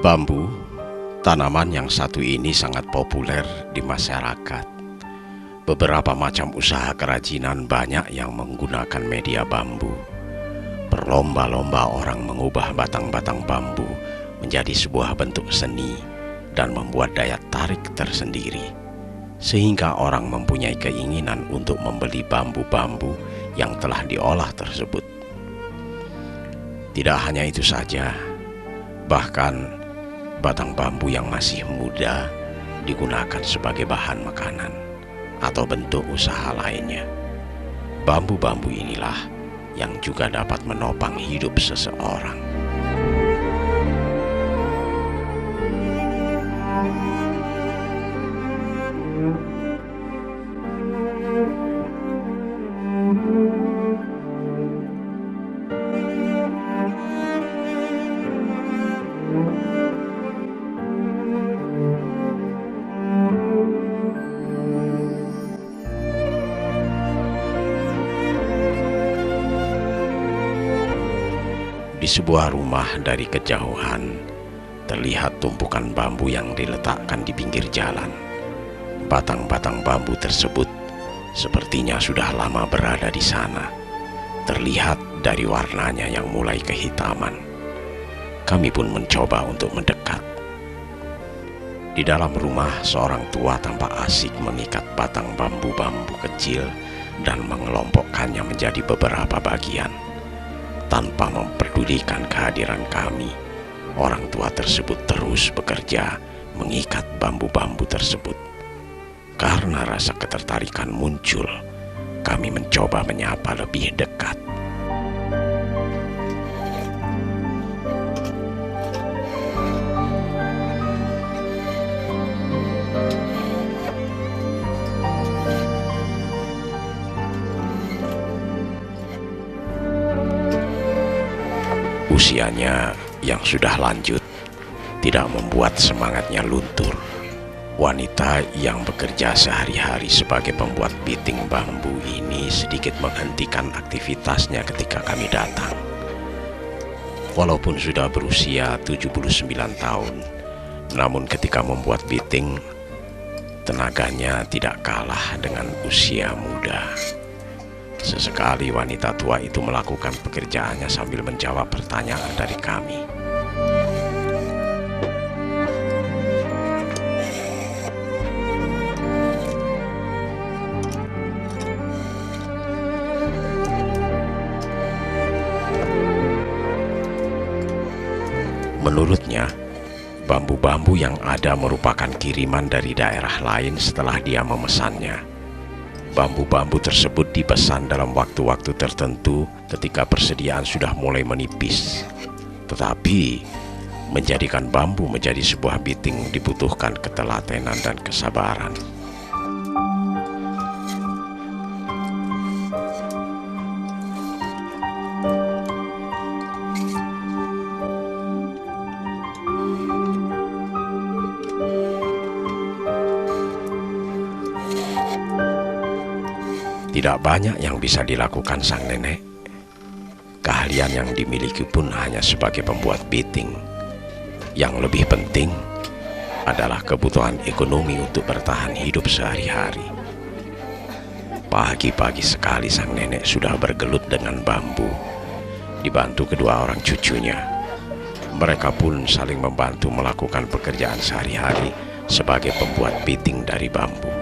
Bambu, tanaman yang satu ini sangat populer di masyarakat. Beberapa macam usaha kerajinan banyak yang menggunakan media bambu. Berlomba-lomba orang mengubah batang-batang bambu menjadi sebuah bentuk seni dan membuat daya tarik tersendiri, sehingga orang mempunyai keinginan untuk membeli bambu-bambu yang telah diolah tersebut. Tidak hanya itu saja, bahkan batang bambu yang masih muda digunakan sebagai bahan makanan atau bentuk usaha lainnya. Bambu-bambu inilah yang juga dapat menopang hidup seseorang. Di sebuah rumah dari kejauhan, terlihat tumpukan bambu yang diletakkan di pinggir jalan. Batang-batang bambu tersebut sepertinya sudah lama berada di sana. Terlihat dari warnanya yang mulai kehitaman. Kami pun mencoba untuk mendekat. Di dalam rumah, seorang tua tampak asik mengikat batang bambu-bambu kecil dan mengelompokkannya menjadi beberapa bagian. Tanpa memperdulikan kehadiran kami, orang tua tersebut terus bekerja mengikat bambu-bambu tersebut. Karena rasa ketertarikan muncul, kami mencoba menyapa lebih dekat. Usianya yang sudah lanjut tidak membuat semangatnya luntur. Wanita yang bekerja sehari-hari sebagai pembuat piting bambu ini sedikit menghentikan aktivitasnya ketika kami datang. Walaupun sudah berusia 79 tahun, namun ketika membuat piting, tenaganya tidak kalah dengan usia muda. Sesekali wanita tua itu melakukan pekerjaannya sambil menjawab pertanyaan dari kami. Menurutnya, bambu-bambu yang ada merupakan kiriman dari daerah lain setelah dia memesannya. Bambu-bambu tersebut dipesan dalam waktu-waktu tertentu ketika persediaan sudah mulai menipis. Tetapi, menjadikan bambu menjadi sebuah piting dibutuhkan ketelatenan dan kesabaran. Tidak banyak yang bisa dilakukan sang nenek. Keahlian yang dimiliki pun hanya sebagai pembuat piting. Yang lebih penting adalah kebutuhan ekonomi untuk bertahan hidup sehari-hari. Pagi-pagi sekali sang nenek sudah bergelut dengan bambu, dibantu kedua orang cucunya. Mereka pun saling membantu melakukan pekerjaan sehari-hari sebagai pembuat piting dari bambu.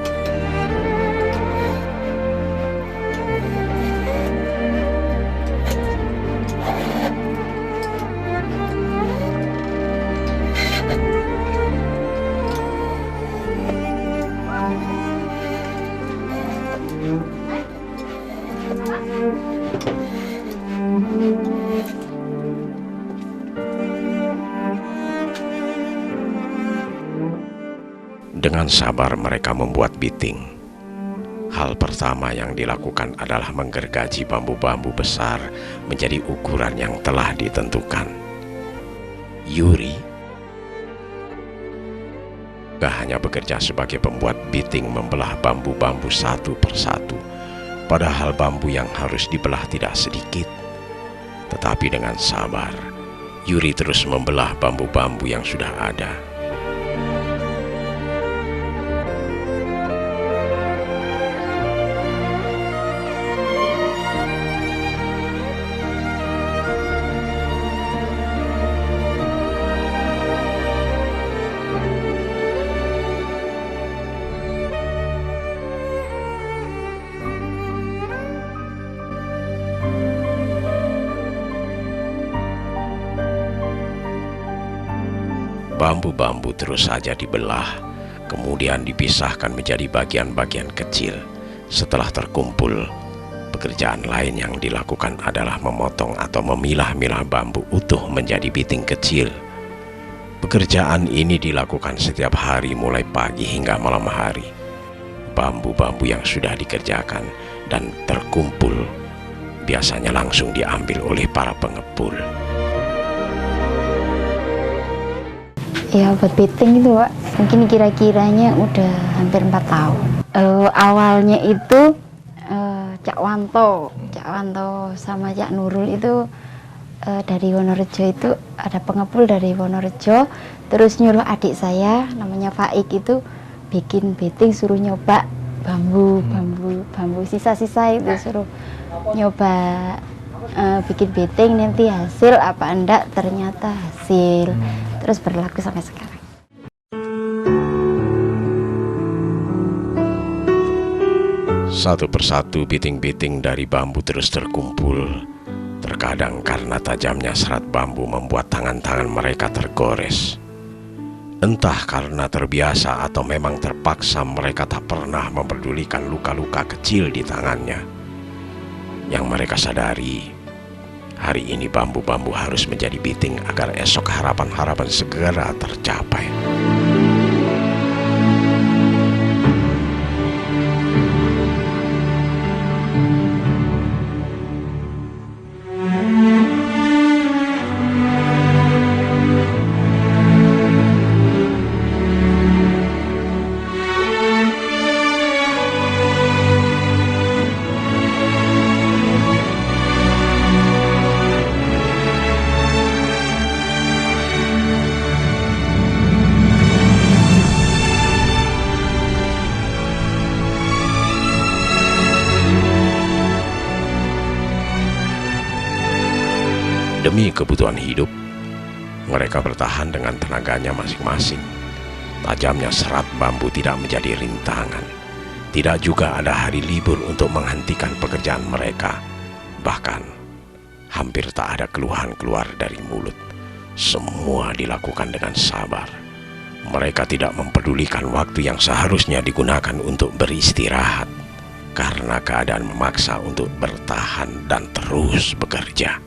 Dengan sabar mereka membuat piting. Hal pertama yang dilakukan adalah menggergaji bambu-bambu besar menjadi ukuran yang telah ditentukan. Yuri gak hanya bekerja sebagai pembuat piting membelah bambu-bambu satu persatu, padahal bambu yang harus dibelah tidak sedikit. Tetapi dengan sabar, Yuri terus membelah bambu-bambu yang sudah ada. Bambu-bambu terus saja dibelah, kemudian dipisahkan menjadi bagian-bagian kecil. Setelah terkumpul, pekerjaan lain yang dilakukan adalah memotong atau memilah-milah bambu utuh menjadi biting kecil. Pekerjaan ini dilakukan setiap hari mulai pagi hingga malam hari. Bambu-bambu yang sudah dikerjakan dan terkumpul biasanya langsung diambil oleh para pengepul. Ya, buat biting itu, Pak, mungkin kira-kiranya udah hampir 4 tahun. Awalnya itu Cak Wanto sama Cak Nurul itu dari Wonorejo, itu ada pengepul dari Wonorejo, terus nyuruh adik saya namanya Faik itu bikin biting, suruh nyoba bambu sisa-sisa itu, suruh nyoba bikin biting, nanti hasil apa enggak, ternyata hasil. Terus berlaku sampai sekarang. Satu persatu biting-biting dari bambu terus terkumpul. Terkadang karena tajamnya serat bambu membuat tangan-tangan mereka tergores. Entah karena terbiasa atau memang terpaksa, mereka tak pernah memperdulikan luka-luka kecil di tangannya. Yang mereka sadari, hari ini bambu-bambu harus menjadi biting agar esok harapan-harapan segera tercapai. Demi kebutuhan hidup, mereka bertahan dengan tenaganya masing-masing. Tajamnya serat bambu tidak menjadi rintangan. Tidak juga ada hari libur untuk menghentikan pekerjaan mereka. Bahkan, hampir tak ada keluhan keluar dari mulut. Semua dilakukan dengan sabar. Mereka tidak mempedulikan waktu yang seharusnya digunakan untuk beristirahat, karena keadaan memaksa untuk bertahan dan terus bekerja.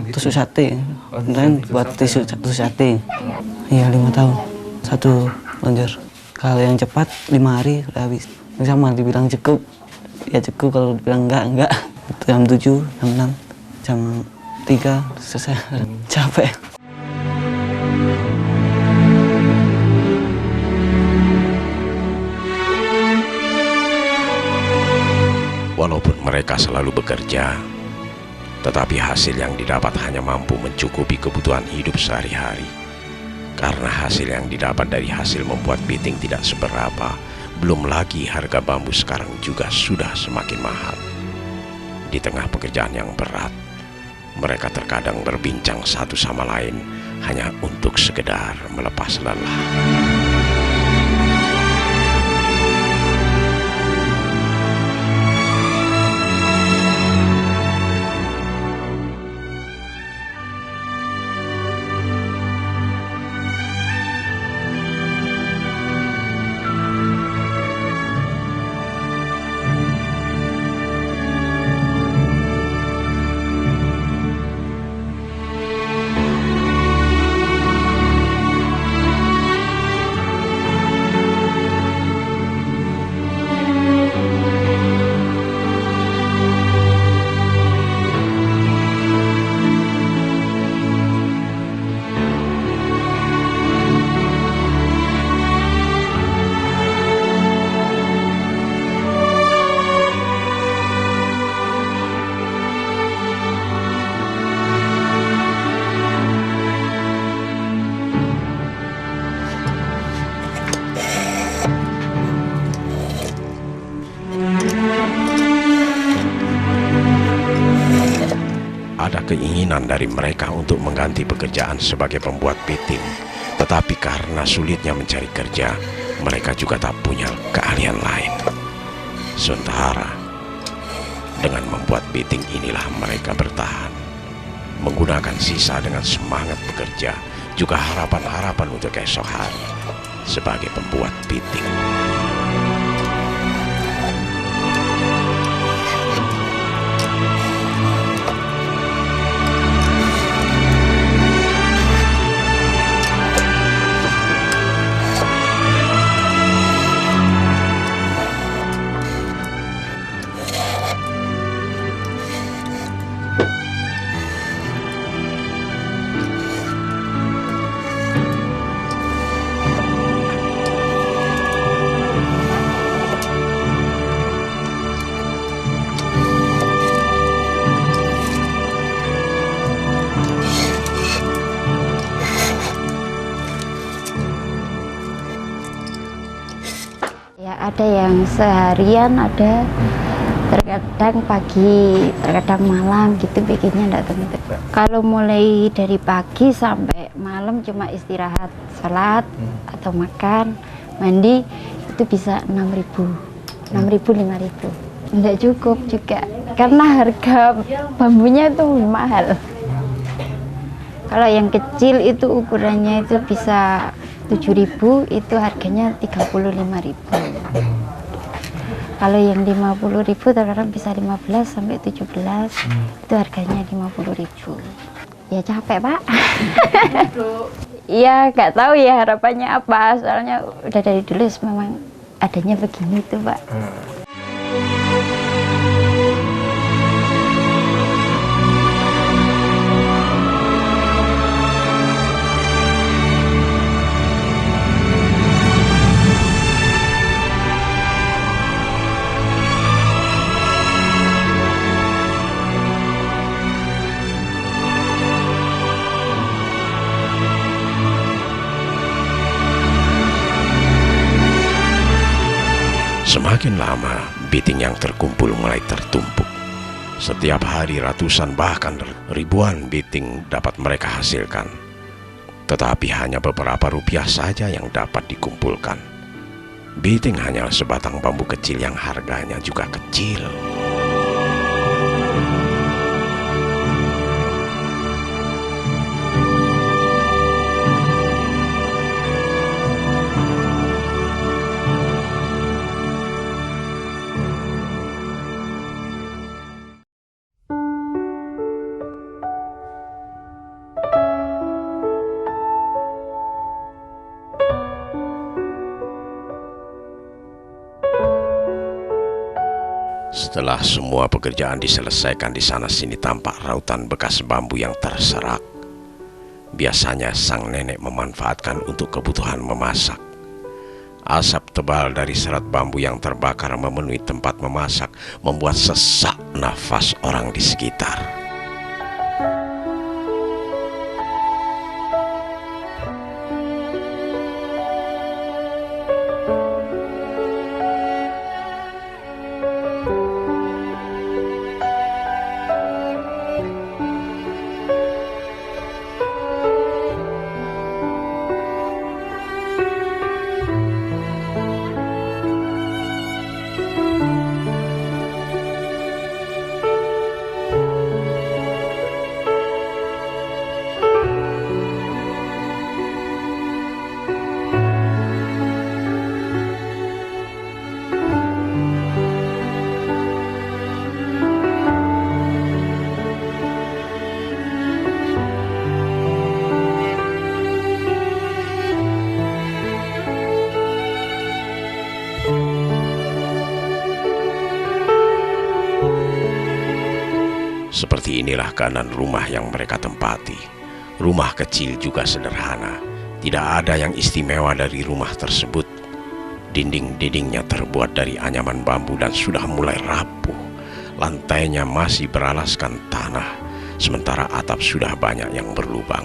Tusuk sate, dan buat tusuk sate. Iya, 5 tahun, 1 lonjor. Kalau yang cepat 5 hari udah habis. Sama dibilang cukup, ya cukup. Kalau dibilang enggak. Jam 7, jam 6, jam 3 selesai. Capek. Walaupun mereka selalu bekerja, tetapi hasil yang didapat hanya mampu mencukupi kebutuhan hidup sehari-hari. Karena hasil yang didapat dari hasil membuat biting tidak seberapa, belum lagi harga bambu sekarang juga sudah semakin mahal. Di tengah pekerjaan yang berat, mereka terkadang berbincang satu sama lain hanya untuk sekedar melepas lelah. keinginan dari mereka untuk mengganti pekerjaan sebagai pembuat piting. Tetapi karena sulitnya mencari kerja, mereka juga tak punya keahlian lain. Sementara dengan membuat piting inilah mereka bertahan, menggunakan sisa dengan semangat bekerja, juga harapan-harapan untuk esok hari sebagai pembuat piting. Ya, ada yang seharian, ada terkadang pagi, terkadang malam gitu bikinnya, enggak tentu. Kalau mulai dari pagi sampai malam cuma istirahat, sholat atau makan, mandi, itu bisa 6.000, 5.000. Enggak cukup juga karena harga bambunya itu mahal. Kalau yang kecil itu ukurannya itu bisa 7.000, itu harganya 35.000. Kalau yang 50.000 terkadang bisa 15 sampai 17, itu harganya 50.000. Ya capek, Pak. Iya, nggak tahu ya harapannya apa, soalnya udah dari dulu memang adanya begini tuh, Pak. Semakin lama, biting yang terkumpul mulai tertumpuk. Setiap hari ratusan bahkan ribuan biting dapat mereka hasilkan. Tetapi hanya beberapa rupiah saja yang dapat dikumpulkan. Biting hanyalah sebatang bambu kecil yang harganya juga kecil. Setelah semua pekerjaan diselesaikan, di sana sini tampak rautan bekas bambu yang terserak. Biasanya sang nenek memanfaatkan untuk kebutuhan memasak. Asap tebal dari serat bambu yang terbakar memenuhi tempat memasak, membuat sesak nafas orang di sekitar. Seperti inilah keadaan rumah yang mereka tempati. Rumah kecil juga sederhana. Tidak ada yang istimewa dari rumah tersebut. Dinding-dindingnya terbuat dari anyaman bambu dan sudah mulai rapuh. Lantainya masih beralaskan tanah, sementara atap sudah banyak yang berlubang.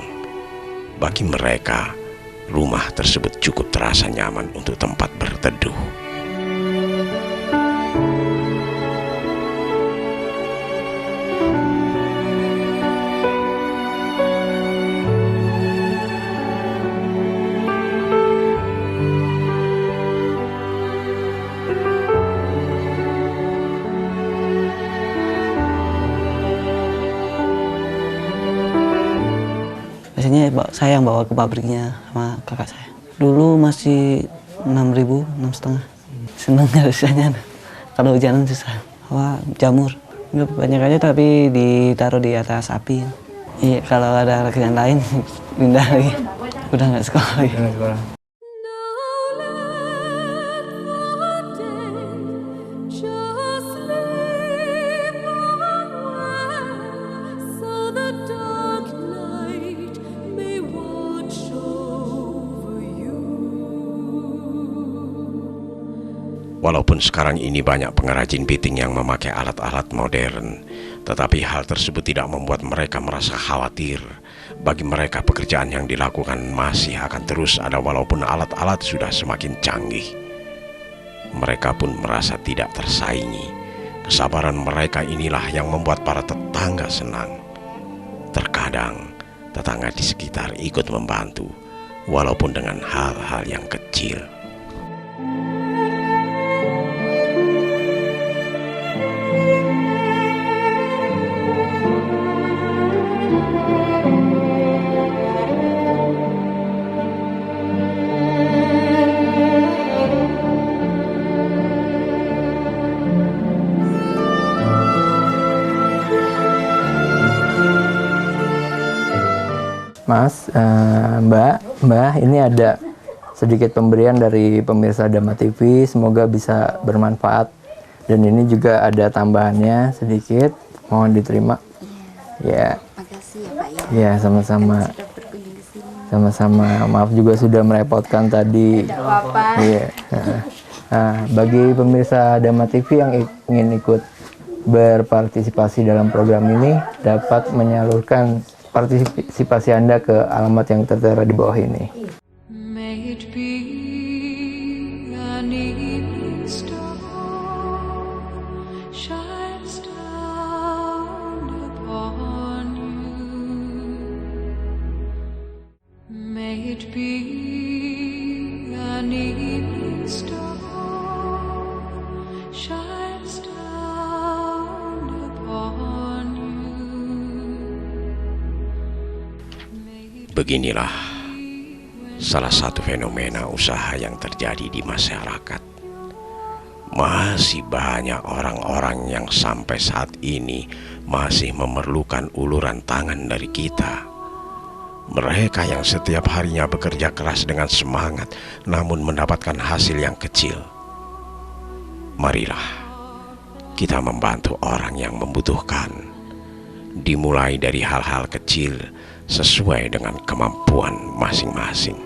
Bagi mereka, rumah tersebut cukup terasa nyaman untuk tempat berteduh. saya yang bawa ke pabriknya sama kakak saya. Dulu masih 6.000, 6,5. Senang rasanya. Kalau hujanan susah. Wah, jamur. Nggak banyak aja tapi ditaruh di atas api. Iya, kalau ada kerjaan lain pindah lagi. Udah nggak sekolah lagi. Walaupun sekarang ini banyak pengrajin piting yang memakai alat-alat modern, tetapi hal tersebut tidak membuat mereka merasa khawatir. Bagi mereka pekerjaan yang dilakukan masih akan terus ada walaupun alat-alat sudah semakin canggih. Mereka pun merasa tidak tersaingi. Kesabaran mereka inilah yang membuat para tetangga senang. Terkadang tetangga di sekitar ikut membantu, walaupun dengan hal-hal yang kecil. Mas, Mbak, ini ada sedikit pemberian dari pemirsa Dhamma TV, semoga bisa bermanfaat. Dan ini juga ada tambahannya sedikit, mohon diterima. Ya. Makasih ya Pak ya. Ya, sama-sama. Sudah berkunjung ke sini. Sama-sama. Maaf juga sudah merepotkan tadi. Tidak apa-apa. Iya. Nah, bagi pemirsa Dhamma TV yang ingin ikut berpartisipasi dalam program ini, dapat menyalurkan partisipasi Anda ke alamat yang tertera di bawah ini. May it be an evening star shines down upon you. May it be an evening star shines down upon you. Beginilah salah satu fenomena usaha yang terjadi di masyarakat. Masih banyak orang-orang yang sampai saat ini masih memerlukan uluran tangan dari kita. Mereka yang setiap harinya bekerja keras dengan semangat namun mendapatkan hasil yang kecil. Marilah kita membantu orang yang membutuhkan, dimulai dari hal-hal kecil sesuai dengan kemampuan masing-masing.